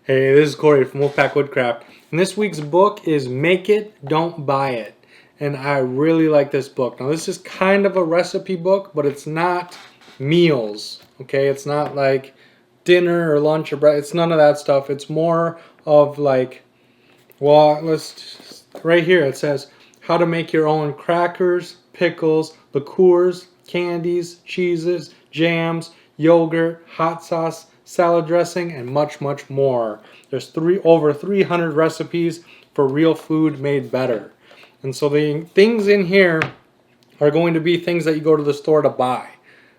Hey, this is Corey from Wolfpack Woodcraft, and this week's book is Make It, Don't Buy It. And I really like this book. Now, this is kind of a recipe book, but it's not meals, okay? It's not like dinner or lunch or breakfast. It's none of that stuff. It's more of like, well, right here it says how to make your own crackers, pickles, liqueurs, candies, cheeses, jams, yogurt, hot sauce, salad dressing, and much, much more. There's over 300 recipes for real food made better. And so the things in here are going to be things that you go to the store to buy.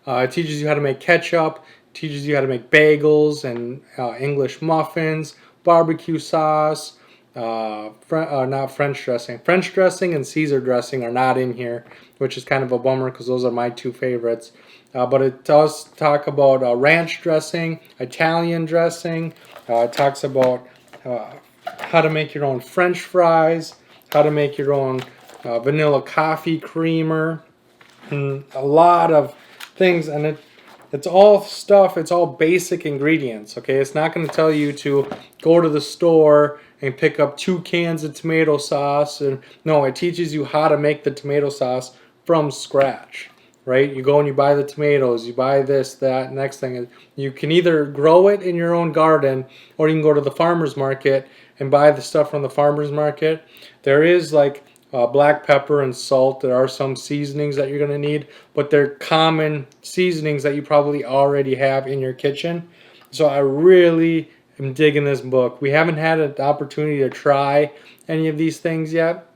It teaches you how to make ketchup, teaches you how to make bagels and English muffins, barbecue sauce, not French dressing. French dressing and Caesar dressing are not in here, which is kind of a bummer because those are my two favorites. But it does talk about ranch dressing, Italian dressing. It talks about how to make your own French fries, how to make your own vanilla coffee creamer, and a lot of things. And it's all stuff, it's all basic ingredients, okay? It's not going to tell you to go to the store and pick up 2 cans of tomato sauce. No, it teaches you how to make the tomato sauce from scratch, right? You go and you buy the tomatoes, you buy this, that, next thing. You can either grow it in your own garden, or you can go to the farmer's market and buy the stuff from the farmer's market. There is like black pepper and salt. There are some seasonings that you're going to need, but they're common seasonings that you probably already have in your kitchen. So I really am digging this book. We haven't had an opportunity to try any of these things yet,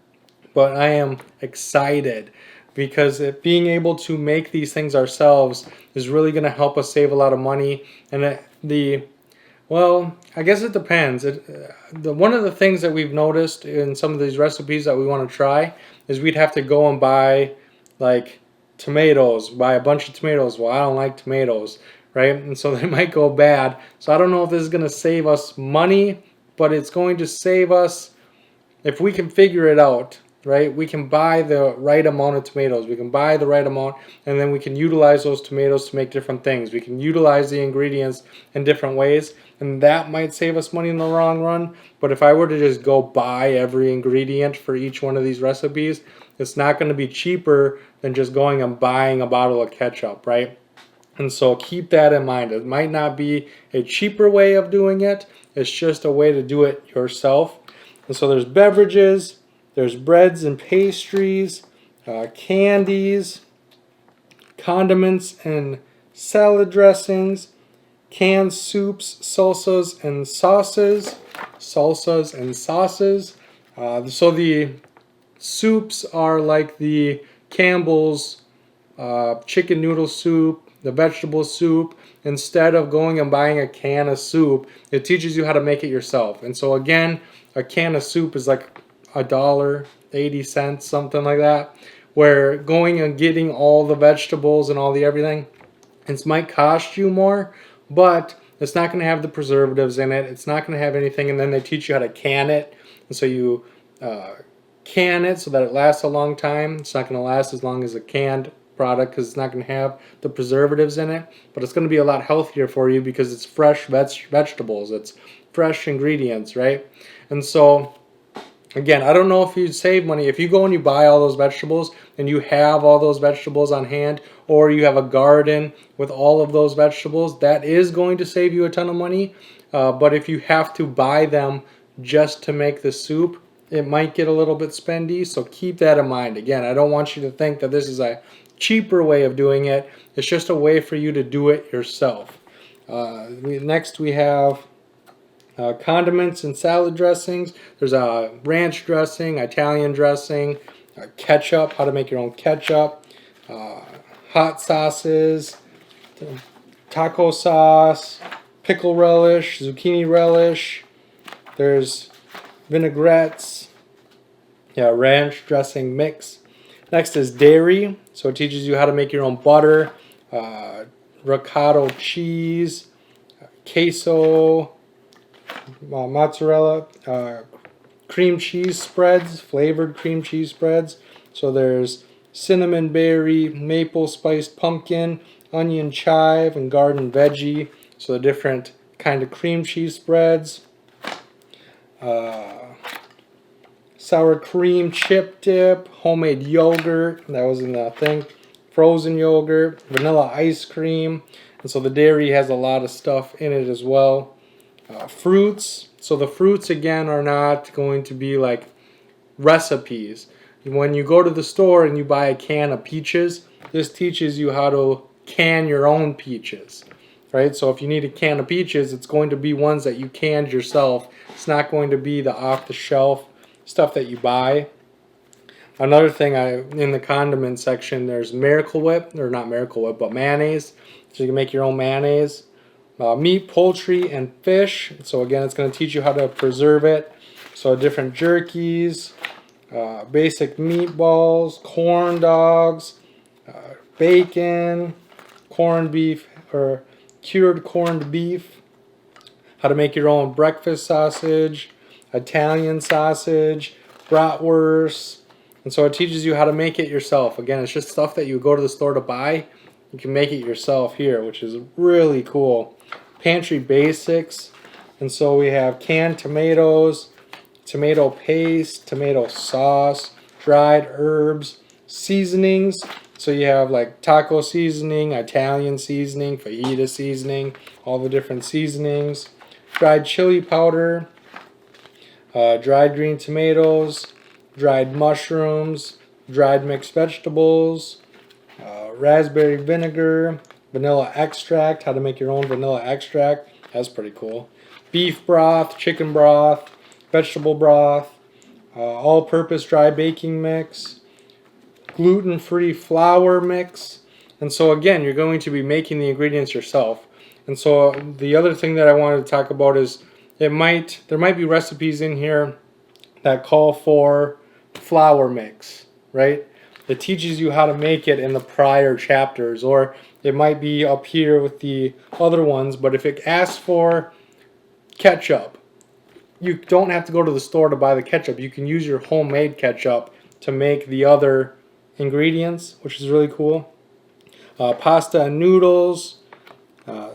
but I am excited because being able to make these things ourselves is really going to help us save a lot of money. And well, I guess it depends. One of the things that we've noticed in some of these recipes that we want to try is we'd have to go and buy like tomatoes, buy a bunch of tomatoes. Well, I don't like tomatoes, right? And so they might go bad. So I don't know if this is going to save us money, but it's going to save us if we can figure it out, right? We can buy the right amount of tomatoes. We can buy the right amount, and then we can utilize those tomatoes to make different things. We can utilize the ingredients in different ways, and that might save us money in the long run. But if I were to just go buy every ingredient for each one of these recipes, it's not going to be cheaper than just going and buying a bottle of ketchup, right? And so keep that in mind. It might not be a cheaper way of doing it. It's just a way to do it yourself. And so there's beverages, there's breads and pastries, candies, condiments and salad dressings, canned soups, salsas and sauces. So the soups are like the Campbell's chicken noodle soup, the vegetable soup. Instead of going and buying a can of soup, it teaches you how to make it yourself. And so again, a can of soup is like $1.80, something like that. Where going and getting all the vegetables and all the everything, it might cost you more, but it's not going to have the preservatives in it. It's not going to have anything. And then they teach you how to can it. And so you can it so that it lasts a long time. It's not going to last as long as a canned product because it's not going to have the preservatives in it, but it's going to be a lot healthier for you because it's fresh vegetables. It's fresh ingredients, right? And so again, I don't know if you'd save money if you go and you buy all those vegetables and you have all those vegetables on hand, or you have a garden with all of those vegetables. That is going to save you a ton of money. But if you have to buy them just to make the soup, it might get a little bit spendy. So keep that in mind. Again, I don't want you to think that this is a cheaper way of doing it. It's just a way for you to do it yourself. Next we have condiments and salad dressings. There's a ranch dressing, Italian dressing, ketchup, how to make your own ketchup, hot sauces, taco sauce, pickle relish, zucchini relish. There's vinaigrettes, ranch dressing mix. Next is dairy, so it teaches you how to make your own butter, ricotta cheese, queso, mozzarella, cream cheese spreads, flavored cream cheese spreads. So there's cinnamon berry, maple spiced pumpkin, onion chive, and garden veggie. So the different kind of cream cheese spreads. sour cream chip dip, homemade yogurt, that was in the thing, frozen yogurt, vanilla ice cream, and so the dairy has a lot of stuff in it as well. Fruits, so the fruits again are not going to be like recipes. When you go to the store and you buy a can of peaches, this teaches you how to can your own peaches, right? So if you need a can of peaches, it's going to be ones that you canned yourself. It's not going to be the off-the-shelf stuff that you buy. Another thing, in the condiment section, there's Miracle Whip, or not Miracle Whip, but mayonnaise. So you can make your own mayonnaise. Meat, poultry, and fish. So again, it's going to teach you how to preserve it. So different jerkies, basic meatballs, corn dogs, bacon, corned beef, or cured corned beef. How to make your own breakfast sausage, Italian sausage, bratwurst. And so it teaches you how to make it yourself. Again, it's just stuff that you go to the store to buy. You can make it yourself here, which is really cool. Pantry basics. And so we have canned tomatoes, tomato paste, tomato sauce, dried herbs, seasonings. So you have like taco seasoning, Italian seasoning, fajita seasoning, all the different seasonings. Dried chili powder, dried green tomatoes, dried mushrooms, dried mixed vegetables, raspberry vinegar, vanilla extract, how to make your own vanilla extract. That's pretty cool. Beef broth, chicken broth, vegetable broth, all-purpose dry baking mix, gluten-free flour mix. And so again, you're going to be making the ingredients yourself. And so the other thing that I wanted to talk about is there might be recipes in here that call for flour mix, right? It teaches you how to make it in the prior chapters, or it might be up here with the other ones, but if it asks for ketchup, you don't have to go to the store to buy the ketchup. You can use your homemade ketchup to make the other ingredients, which is really cool. Pasta and noodles,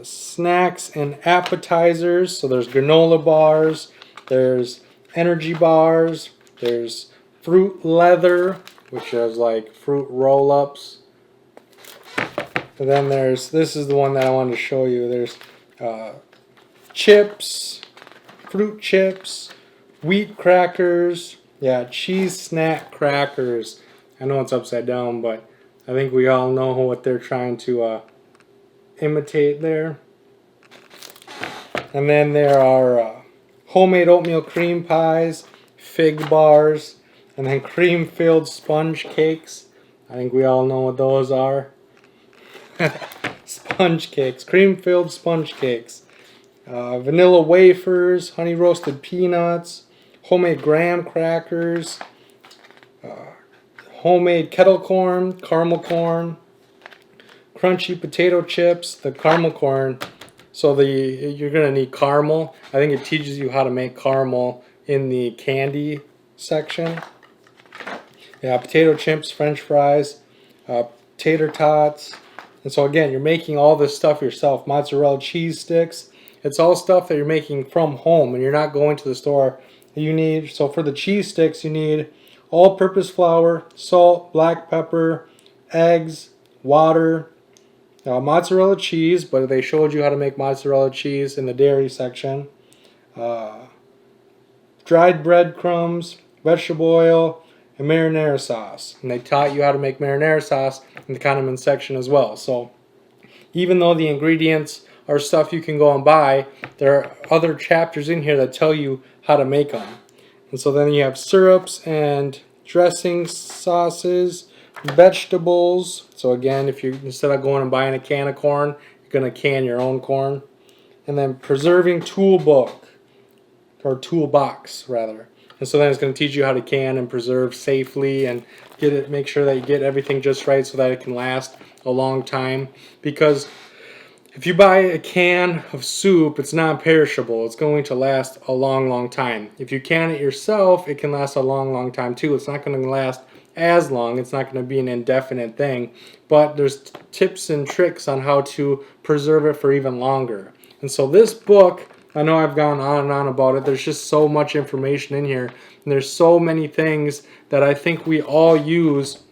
snacks and appetizers. So there's granola bars, there's energy bars, there's fruit leather, which is like fruit roll-ups. And then this is the one that I wanted to show you. There's chips, fruit chips, wheat crackers, cheese snack crackers. I know it's upside down, but I think we all know what they're trying to imitate there. And then there are homemade oatmeal cream pies, fig bars, and then cream-filled sponge cakes. I think we all know what those are. Sponge cakes, cream-filled sponge cakes. Vanilla wafers, honey roasted peanuts, homemade graham crackers, homemade kettle corn, caramel corn, crunchy potato chips, the caramel corn. So you're going to need caramel. I think it teaches you how to make caramel in the candy section. Potato chips, french fries, tater tots. And so again, you're making all this stuff yourself. Mozzarella cheese sticks. It's all stuff that you're making from home and you're not going to the store. So for the cheese sticks, you need all-purpose flour, salt, black pepper, eggs, water, mozzarella cheese, but they showed you how to make mozzarella cheese in the dairy section, dried breadcrumbs, vegetable oil, and marinara sauce. And they taught you how to make marinara sauce in the condiment section as well. So even though the ingredients are stuff you can go and buy, there are other chapters in here that tell you how to make them. And so then you have syrups and dressing sauces, vegetables. So again, if you instead of going and buying a can of corn, you're going to can your own corn. And then preserving toolbox, rather. And so then it's going to teach you how to can and preserve safely and make sure that you get everything just right so that it can last a long time. Because if you buy a can of soup, it's non-perishable. It's going to last a long, long time. If you can it yourself, it can last a long, long time too. It's not going to last as long. It's not going to be an indefinite thing. But there's tips and tricks on how to preserve it for even longer. And so this book I know I've gone on and on about it. There's just so much information in here. And there's so many things that I think we all use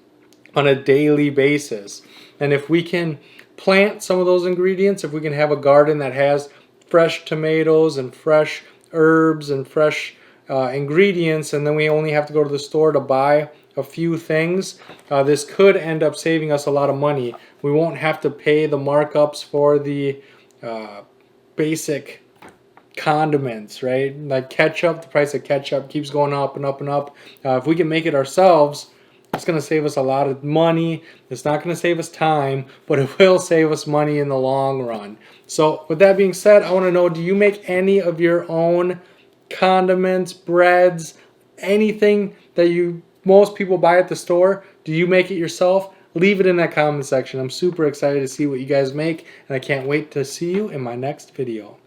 on a daily basis. And if we can plant some of those ingredients, if we can have a garden that has fresh tomatoes and fresh herbs and fresh ingredients, and then we only have to go to the store to buy a few things, this could end up saving us a lot of money. We won't have to pay the markups for the basic condiments, right? Like ketchup, the price of ketchup keeps going up and up and up. If we can make it ourselves, it's going to save us a lot of money. It's not going to save us time, but it will save us money in the long run. So with that being said, I want to know, do you make any of your own condiments, breads, anything that most people buy at the store? Do you make it yourself? Leave it in that comment section. I'm super excited to see what you guys make, and I can't wait to see you in my next video.